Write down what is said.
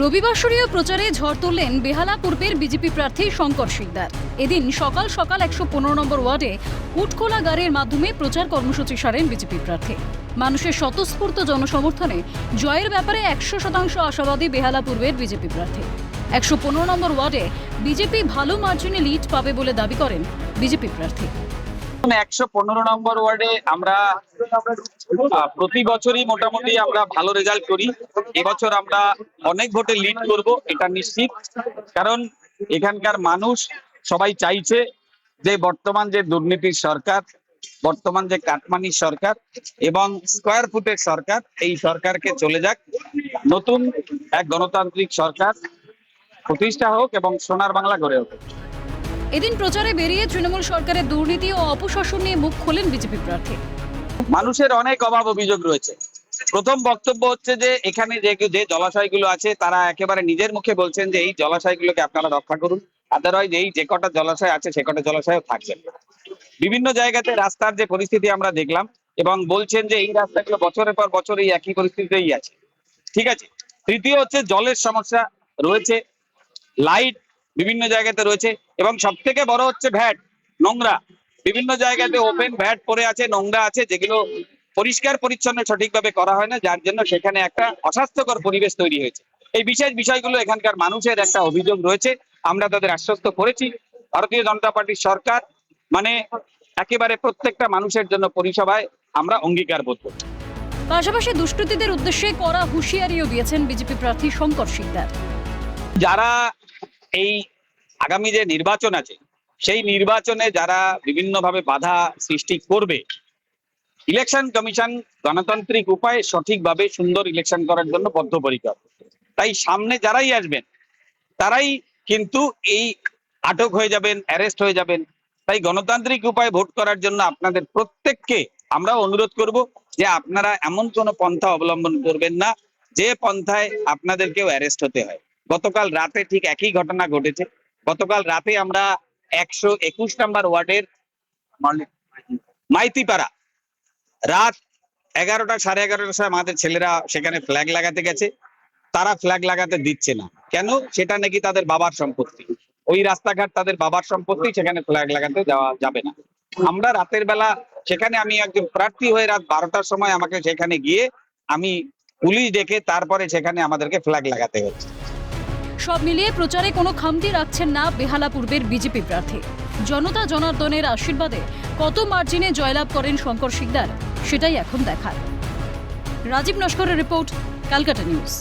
রবিবাসরীয় প্রচারে ঝড় তুললেন বেহালা পূর্বের বিজেপি প্রার্থী শঙ্কর শিকদার। এদিন সকাল সকাল ১১৫ নম্বর ওয়ার্ডে উটখোলা গাড়ির মাধ্যমে প্রচার কর্মসূচি সারেন বিজেপি প্রার্থী। মানুষের স্বতঃস্ফূর্ত জনসমর্থনে জয়ের ব্যাপারে ১০০% আশাবাদী বেহালা পূর্বের বিজেপি প্রার্থী। ১১৫ নম্বর ওয়ার্ডে বিজেপি ভালো মার্জিনে লিড পাবে বলে দাবি করেন বিজেপি প্রার্থী। ১১৫ নম্বর ওয়ার্ডে আমরা প্রতি বছরই মোটামুটি আমরা ভালো রেজাল্ট করি। এবছর আমরা অনেক ভোটে লিড করব, এটা নিশ্চিত। কারণ এখানকার মানুষ সবাই চাইছে যে বর্তমান যে দুর্নীতির সরকার, বর্তমান যে কাটমানির সরকার এবং স্কয়ার ফুটের সরকার, এই সরকারকে চলে যাক, নতুন এক গণতান্ত্রিক সরকার প্রতিষ্ঠা হোক এবং সোনার বাংলা গড়ে ওঠে। এদিন প্রচারে বেরিয়ে তৃণমূল সরকারের দুর্নীতি ও অপশাসন নিয়ে মুখ খোলেন বিজেপি প্রার্থী। মানুষের অনেক অভাব অভিযোগ রয়েছে। প্রথম বক্তব্য হচ্ছে যে এখানে যে জলাশয়গুলো আছে তারা একেবারে নিজের মুখে বলছেন যে এই জলাশয়গুলোকে আপনারা রক্ষা করুন, আদারওয়াইজ এই যে কটা জলাশয় আছে সে কটা জলাশয়ও থাকবে। বিভিন্ন জায়গাতে রাস্তার যে পরিস্থিতি আমরা দেখলাম এবং বলছেন যে এই রাস্তাগুলো বছরের পর বছর এই একই পরিস্থিতিতেই আছে। ঠিক আছে। তৃতীয় হচ্ছে জলের সমস্যা রয়েছে, লাইট বিভিন্ন জায়গাতে রয়েছে এবং সব থেকে বড় হচ্ছে ভ্যাট, নোংরা। বিভিন্ন জায়গাতে ওপেন ভ্যাট পড়ে আছে, নোংরা আছে, যেগুলো পরিষ্কার পরিচ্ছন্ন সঠিকভাবে করা হয় না, যার জন্য সেখানে একটা অস্বাস্থ্যকর পরিবেশ তৈরি হয়েছে। এই বিশেষ বিষয়গুলো এখানকার মানুষের একটা অভিযোগ রয়েছে। আমরা তাদের আশ্বস্ত করেছি ভারতীয় জনতা পার্টির সরকার মানে একেবারে প্রত্যেকটা মানুষের জন্য পরিষেবায় আমরা অঙ্গীকারবদ্ধ। পাশাপাশি দুষ্কৃতীদের উদ্দেশ্যে কড়া হুঁশিয়ারিও দিয়েছেন বিজেপি প্রার্থী শঙ্কর শিকদার। যারা এই আগামী যে নির্বাচন আছে সেই নির্বাচনে যারা বিভিন্নভাবে বাধা সৃষ্টি করবে, ইলেকশন কমিশন গণতান্ত্রিক উপায়ে সঠিকভাবে সুন্দর ইলেকশন করার জন্য বদ্ধপরিকর। তাই সামনে যারাই আসবেন তারাই কিন্তু এই আটক হয়ে যাবেন, অ্যারেস্ট হয়ে যাবেন। তাই গণতান্ত্রিক উপায়ে ভোট করার জন্য আপনাদের প্রত্যেককে আমরা অনুরোধ করব যে আপনারা এমন কোনো পন্থা অবলম্বন করবেন না যে পন্থায় আপনাদেরকেও অ্যারেস্ট হতে হয়। গতকাল রাতে ঠিক একই ঘটনা ঘটেছে। গতকাল রাতে আমরা ১২১ নম্বর ওয়ার্ডের মাইতিপাড়া রাত ১১টা সাড়ে ১১টার সময় আমাদের ছেলেরা সেখানে ফ্ল্যাগ লাগাতে গেছে। তারা ফ্ল্যাগ লাগাতে দিচ্ছে না কেন? সেটা নাকি তাদের বাবার সম্পত্তি, ওই রাস্তাঘাট তাদের বাবার সম্পত্তি, সেখানে ফ্ল্যাগ লাগাতে যাওয়া যাবে না। আমরা রাতের বেলা সেখানে, আমি একজন প্রার্থী হয়ে রাত ১২টার সময় আমাকে সেখানে গিয়ে আমি পুলিশ ডেকে তারপরে সেখানে আমাদেরকে ফ্ল্যাগ লাগাতে হচ্ছে। সব মিলিয়ে প্রচারে কোনো খামতি রাখছেন না বেহালা পূর্বের বিজেপি প্রার্থী। জনতা জনার্দনের আশীর্বাদে কত মার্জিনে জয়লাভ করেন শঙ্কর শিকদার, সেটাই এখন দেখার। রাজীব নস্করের রিপোর্ট, ক্যালকাটা নিউজ।